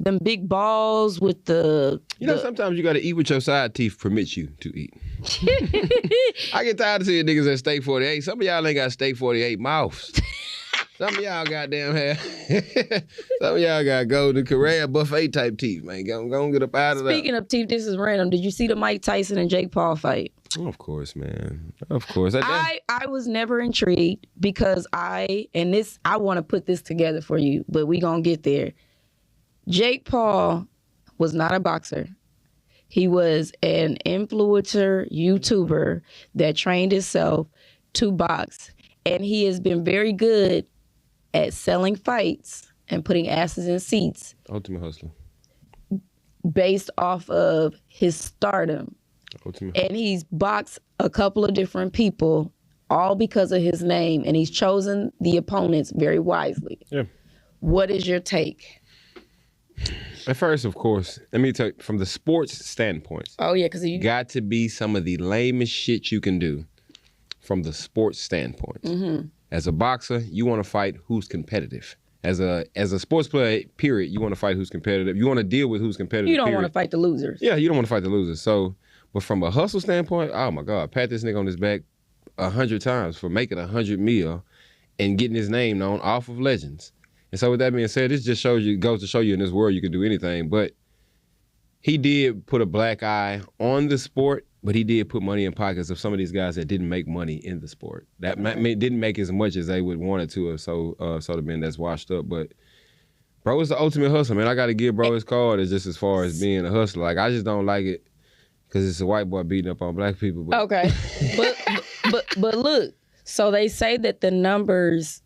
Them big balls with the... sometimes you got to eat what your side teeth permit you to eat. I get tired of seeing niggas at Steak 48. Some of y'all ain't got Steak 48 mouths. Some of y'all goddamn have. Some of y'all got golden Corral buffet type teeth, man. Go get up out of there. Speaking of teeth, this is random. Did you see the Mike Tyson and Jake Paul fight? Of course, man. Of course. I was never intrigued because I want to put this together for you, but we gonna get there. Jake Paul was not a boxer. He was an influencer YouTuber that trained himself to box. And he has been very good at selling fights and putting asses in seats. Ultimate hustler. Based off of his stardom. Ultimate. And he's boxed a couple of different people, all because of his name. And he's chosen the opponents very wisely. Yeah. What is your take? At first, of course, let me tell you, from the sports standpoint. Oh, yeah, because you got to be some of the lamest shit you can do from the sports standpoint. Mm-hmm. As a boxer, you want to fight who's competitive. As a sports player, period, you want to fight who's competitive. You want to deal with who's competitive. You don't want to fight the losers. Yeah, you don't want to fight the losers. So, but from a hustle standpoint, oh my God, pat this nigga on his back 100 times for making 100 mil and getting his name known off of legends. And so with that being said, this just goes to show you in this world you can do anything. But he did put a black eye on the sport, but he did put money in pockets of some of these guys that didn't make money in the sport. That didn't make as much as they would want it to have so the men that's washed up. But bro is the ultimate hustler, man. I got to give bro his card just as far as being a hustler. Like, I just don't like it because it's a white boy beating up on black people. But. Okay. but look, so they say that the numbers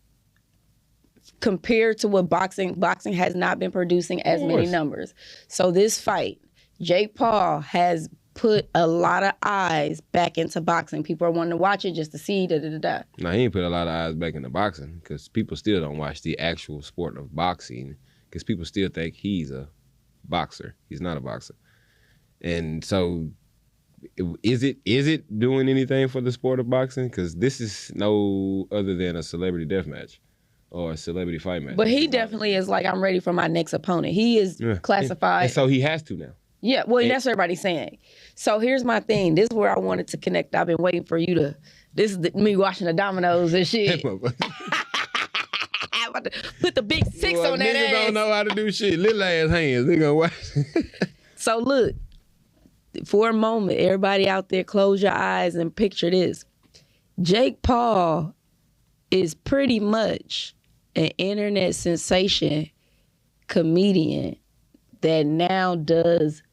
compared to what boxing has not been producing as many numbers. So this fight, Jake Paul has put a lot of eyes back into boxing. People are wanting to watch it just to see da-da-da-da. No, he ain't put a lot of eyes back into boxing because people still don't watch the actual sport of boxing because people still think he's a boxer. He's not a boxer. And so is it doing anything for the sport of boxing? Because this is no other than a celebrity death match. Or a celebrity fight match. But he definitely is like, I'm ready for my next opponent. He is classified. And so he has to now. Yeah, well, that's what everybody's saying. So here's my thing. This is where I wanted to connect. I've been waiting for you to, this is me watching the dominoes and shit. I'm about to put the big six on that ass. Niggas don't know how to do shit. Little ass hands. They gonna watch. So look, for a moment, everybody out there, close your eyes and picture this. Jake Paul is pretty much an internet sensation comedian that now does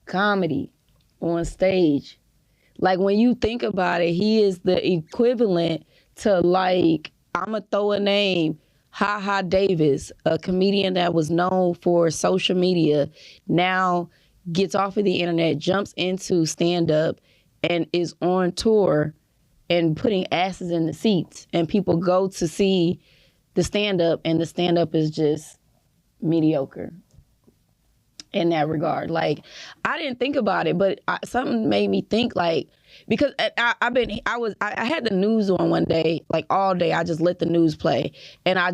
comedy on stage. Like, when you think about it, he is the equivalent to, like, I'ma throw a name, Ha Ha Davis, a comedian that was known for social media, now gets off of the internet, jumps into stand-up, and is on tour and putting asses in the seats. And people go to see the stand-up, and the stand-up is just mediocre in that regard. Like, I didn't think about it, but something made me think, like, because I had the news on one day, like all day. I just let the news play, and I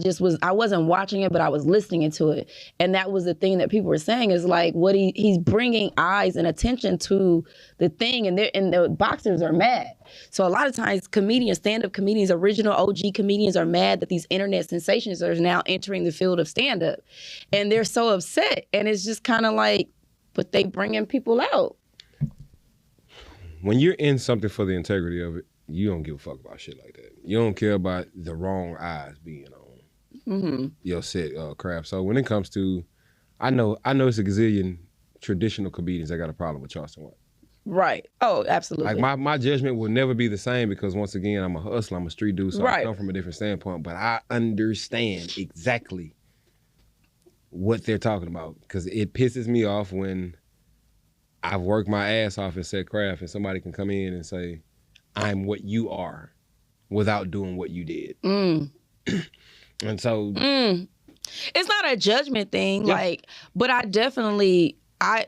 wasn't watching it, but I was listening to it. And that was the thing that people were saying is like, what he's bringing eyes and attention to the thing, and the boxers are mad. So a lot of times stand-up comedians, original OG comedians are mad that these internet sensations are now entering the field of stand-up, and they're so upset. And it's just kind of like, but they bringing people out. When you're in something for the integrity of it, you don't give a fuck about shit like that. You don't care about the wrong eyes being on your set craft. So when it comes to, I know it's a gazillion traditional comedians that got a problem with Charleston White. Right. Oh, absolutely. Like, my judgment will never be the same because, once again, I'm a hustler, I'm a street dude, so I come from a different standpoint. But I understand exactly what they're talking about because it pisses me off when I've worked my ass off in set craft and somebody can come in and say, I'm what you are without doing what you did. And so it's not a judgment thing, like, but I definitely, I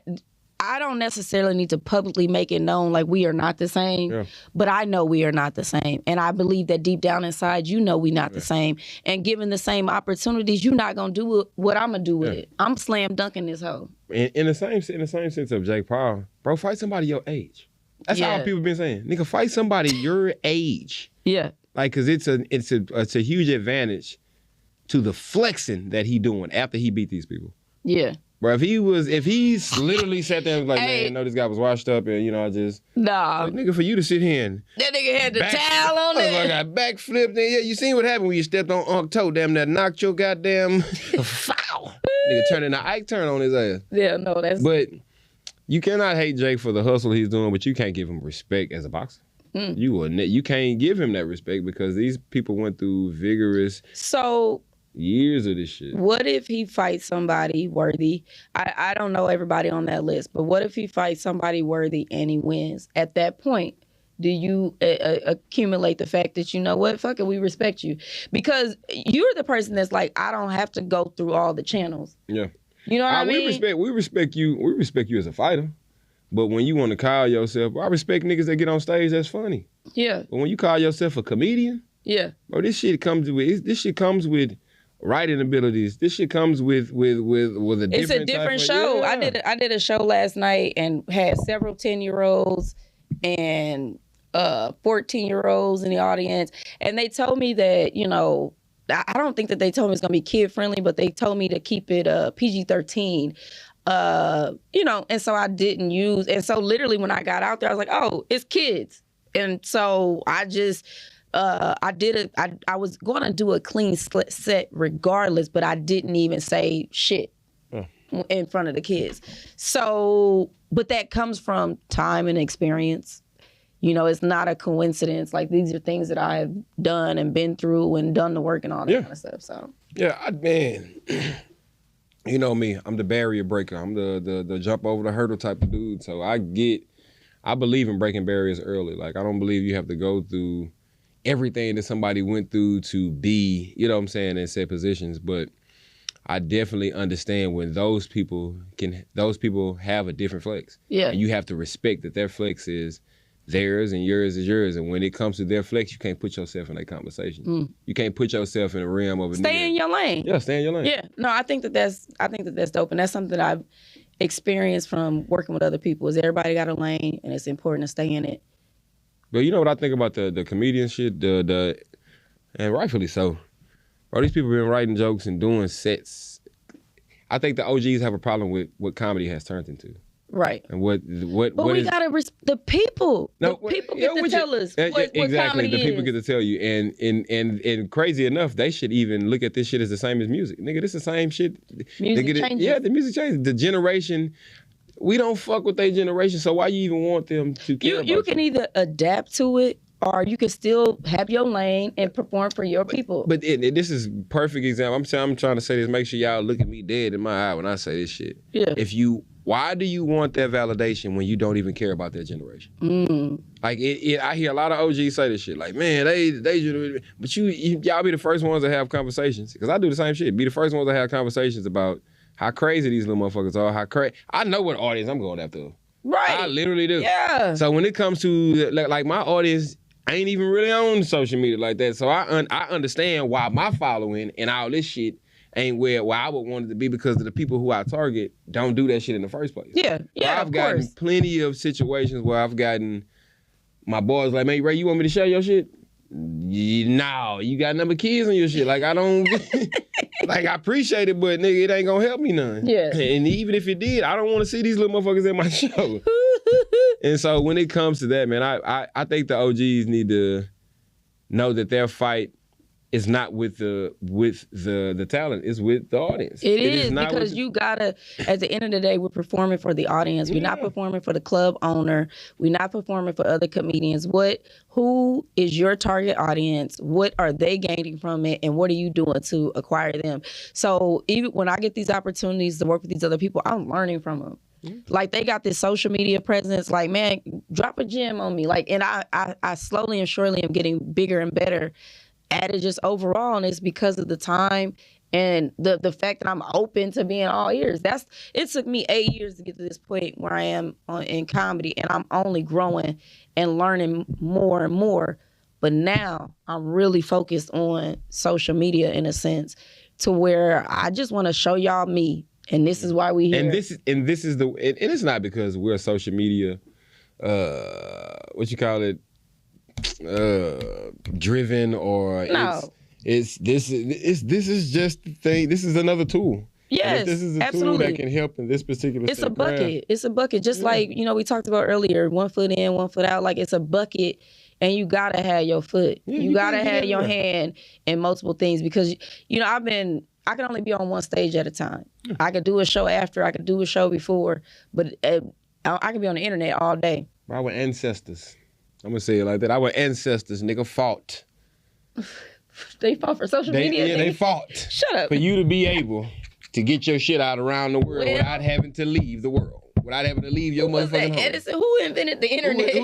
don't necessarily need to publicly make it known like we are not the same, but I know we are not the same. And I believe that deep down inside, you know we not the same. And given the same opportunities, you're not going to do what I'm going to do with it. I'm slam dunking this hoe. In the same sense of Jake Paul, bro, fight somebody your age. That's how people been saying. Nigga, fight somebody your age. Yeah. Like, cause it's a huge advantage to the flexing that he doing after he beat these people. Yeah. Bro, if he literally sat there and was like, man, this guy was washed up and, I just... Nah. Like, nigga, for you to sit here and... That nigga had the towel on it. I got backflipped. Yeah, you seen what happened when you stepped on Unc toe. Damn, that knocked your goddamn... foul. Nigga turned in an Ike turn on his ass. Yeah, no, that's... But you cannot hate Jake for the hustle he's doing, but you can't give him respect as a boxer. You can't give him that respect because these people went through vigorous... years of this shit. What if he fights somebody worthy? I don't know everybody on that list, but what if he fights somebody worthy and he wins? At that point, do you accumulate the fact that, you know what, fuck it, we respect you? Because you're the person that's like, I don't have to go through all the channels. Yeah. You know what I mean? We respect you as a fighter. But when you want to call yourself, I respect niggas that get on stage that's funny. Yeah. But when you call yourself a comedian, yeah. Bro, this shit comes with writing abilities. This shit comes with a different. It's a different show. Yeah. I did a show last night and had several 10-year-olds and 14-year-olds in the audience, and they told me that, I don't think that they told me it's gonna be kid friendly, but they told me to keep it PG-13. And so I didn't use, and so literally when I got out there, I was like, oh, it's kids, and so I just. I was going to do a clean set regardless, but I didn't even say shit in front of the kids. So, but that comes from time and experience. It's not a coincidence. Like, these are things that I've done and been through and done the work and all that kind of stuff. So, yeah, man, you know me, I'm the barrier breaker. I'm the jump over the hurdle type of dude. So I believe in breaking barriers early. Like, I don't believe you have to go through everything that somebody went through to be, in said positions. But I definitely understand when those people have a different flex. Yeah. And you have to respect that their flex is theirs and yours is yours. And when it comes to their flex, you can't put yourself in that conversation. You can't put yourself in a realm of a Stay in your lane. Yeah, stay in your lane. Yeah. No, I think that's dope. And that's something that I've experienced from working with other people, is everybody got a lane and it's important to stay in it. But you know what I think about the comedian shit, and rightfully so. Bro, these people been writing jokes and doing sets. I think the OGs have a problem with what comedy has turned into. Right. And what But we gotta the people. The people get to tell us what exactly. comedy The people get to tell you, and crazy enough, they should even look at this shit as the same as music. Nigga, this the same shit. Music changes. Yeah, the music changes. The generation. We don't fuck with their generation, so why you even want them to care about you? You can either adapt to it, or you can still have your lane and perform for your people. But this is perfect example. I'm trying to say this. Make sure y'all look at me dead in my eye when I say this shit. Yeah. Why do you want that validation when you don't even care about their generation? Like I hear a lot of OGs say this shit. Like, man, they but y'all be the first ones to have conversations, because I do the same shit. Be the first ones to have conversations about how crazy these little motherfuckers are. I know what audience I'm going after. Right. I literally do. Yeah. So when it comes to like my audience, ain't even really on social media like that. So I understand why my following and all this shit ain't where I would want it to be, because of the people who I target don't do that shit in the first place. Yeah. Yeah. I've gotten plenty of situations where I've gotten my boys like, man, Ray, you want me to share your shit? No, you got number kids on your shit. Like, I don't, like, I appreciate it, but nigga, it ain't gonna help me none. Yeah. And even if it did, I don't want to see these little motherfuckers in my show. And so when it comes to that, man, I think the OGs need to know that their fight is not with the talent, it's with the audience. It is because you gotta, at the end of the day, we're performing for the audience. We're not performing for the club owner. We're not performing for other comedians. Who is your target audience? What are they gaining from it? And what are you doing to acquire them? So even when I get these opportunities to work with these other people, I'm learning from them. Like, they got this social media presence. Like, man, drop a gem on me. Like, and I slowly and surely am getting bigger and better at it just overall, and it's because of the time and the fact that I'm open to being all ears. It took me 8 years to get to this point where I am in comedy, and I'm only growing and learning more and more. But now I'm really focused on social media, in a sense, to where I just want to show y'all me, and this is why we here. And it's not because we're social media, what you call it, driven, or no. this is just the thing. This is another tool. Yes, this is a absolutely. tool that can help in this particular. It's a bucket. It's a bucket. Just like, we talked about earlier, 1 foot in, 1 foot out. Like, it's a bucket, and you gotta have your foot. Yeah, you gotta have your hand in multiple things because, I can only be on one stage at a time. Yeah. I could do a show after, I could do a show before, but I could be on the internet all day. Our ancestors, I'm gonna say it like that. Our ancestors, nigga, fought. They fought for social media. Yeah, they fought. Shut up. For you to be able to get your shit out around the world without having to leave the world, without having to leave your motherfucking home. Edison, who invented the internet?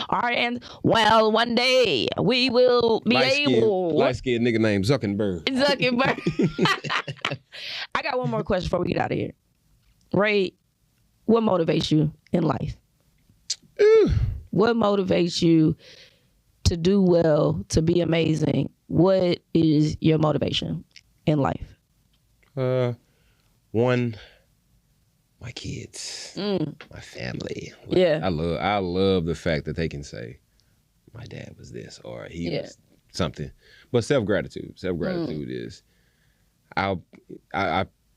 All right, and one day we will be able. Light-skinned nigga named Zuckerberg. I got one more question before we get out of here. Ray, what motivates you in life? What motivates you to do well, to be amazing? What is your motivation in life? One, my kids, my family. Yeah, I love the fact that they can say, my dad was this or he was something. But self-gratitude is, I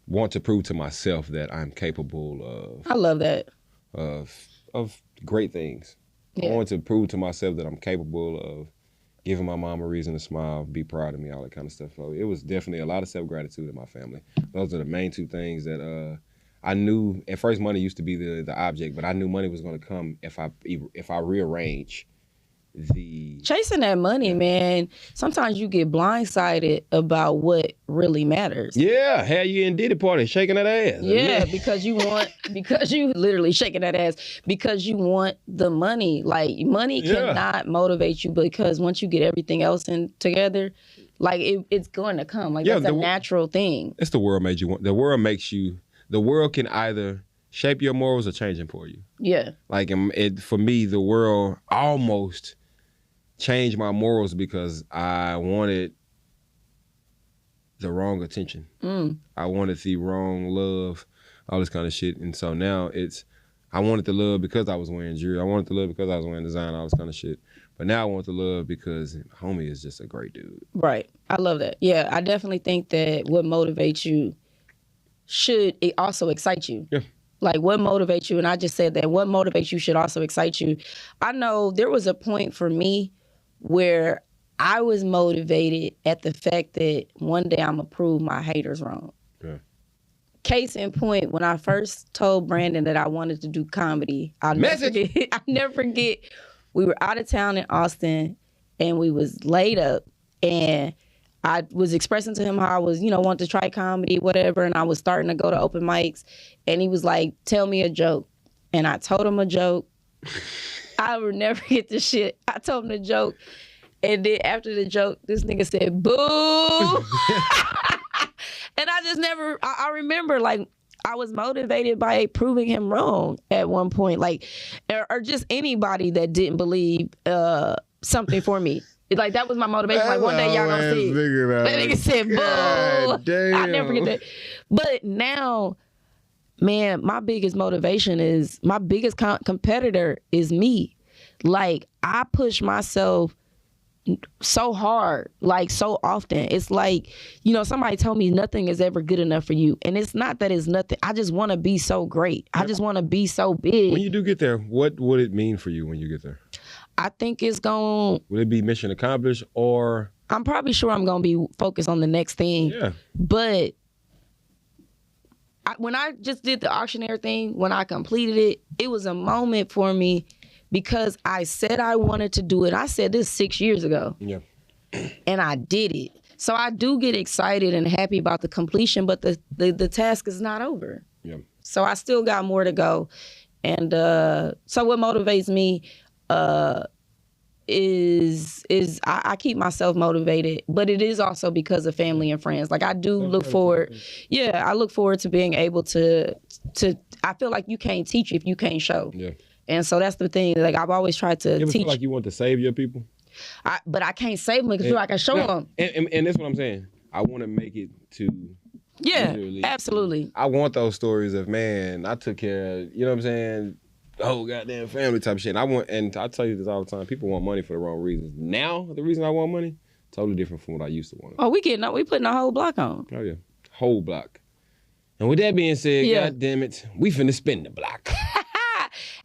want to prove to myself that I'm capable of. I love that. Of great things. Yeah. I want to prove to myself that I'm capable of giving my mom a reason to smile, be proud of me, all that kind of stuff. So it was definitely a lot of self-gratitude in my family. Those are the main two things that I knew. At first, money used to be the object, but I knew money was going to come if I rearrange chasing that money, man. Sometimes you get blindsided about what really matters. Yeah, hell, you in Diddy party shaking that ass. Yeah, because you literally shaking that ass because you want the money. Like, money cannot motivate you because once you get everything else together, like it's going to come. Like, that's a natural thing. It's the world made you want. The world makes you. The world can either shape your morals or change them for you. Yeah. Like, for me, the world almost changed my morals because I wanted the wrong attention. I wanted the wrong love, all this kind of shit. And so now I wanted the love because I was wearing jewelry. I wanted the love because I was wearing design, all this kind of shit. But now I want the love because homie is just a great dude. Right. I love that. Yeah, I definitely think that what motivates you should also excite you. Yeah. Like, what motivates you, and I just said that, what motivates you should also excite you. I know there was a point for me where I was motivated at the fact that one day I'm going to prove my haters wrong. Yeah. Case in point, when I first told Brandon that I wanted to do comedy, I'll never forget, we were out of town in Austin, and we was laid up, and I was expressing to him how I was, wanted to try comedy, whatever, and I was starting to go to open mics, and he was like, tell me a joke. And I told him a joke. I would never get this shit. I told him the joke, and then after the joke, this nigga said, boo! And I just never, I remember, like, I was motivated by proving him wrong at one point, like, or just anybody that didn't believe something for me. Like, that was my motivation. Like, one day y'all gonna see. That nigga said, boo. I never forget that. But now, man, my biggest motivation is, my biggest competitor is me. Like, I push myself so hard, like, so often. It's like, somebody told me nothing is ever good enough for you. And it's not that it's nothing. I just want to be so great. I just want to be so big. When you do get there, what would it mean for you when you get there? I think it's going... Would it be mission accomplished, or... I'm probably sure I'm going to be focused on the next thing. Yeah. But when I just did the auctioneer thing, when I completed it, it was a moment for me because I said I wanted to do it. I said this 6 years ago. Yeah. And I did it. So I do get excited and happy about the completion, but the task is not over. Yeah. So I still got more to go. And so what motivates me is I keep myself motivated, but it is also because of family and friends. Like, I do look forward. Yeah, I look forward to being able to. I feel like you can't teach if you can't show. Yeah. And so that's the thing. Like, I've always tried to you ever teach. Feel like you want to save your people? But I can't save them because I can show them. And that's what I'm saying. I want to make it to. Yeah, absolutely. I want those stories of, man, I took care of, you know what I'm saying, the whole goddamn family type of shit. And I tell you this all the time, people want money for the wrong reasons. Now, the reason I want money, Totally different from what I used to want. Oh, we putting a whole block on. Oh yeah, whole block. And with that being said, God damn it, we finna spin the block.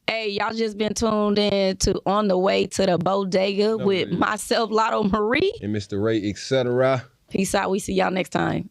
Hey, y'all just been tuned in to On the Way to the Bodega with myself, Lotto Marie. And Mr. Ray, etc. Peace out. We see y'all next time.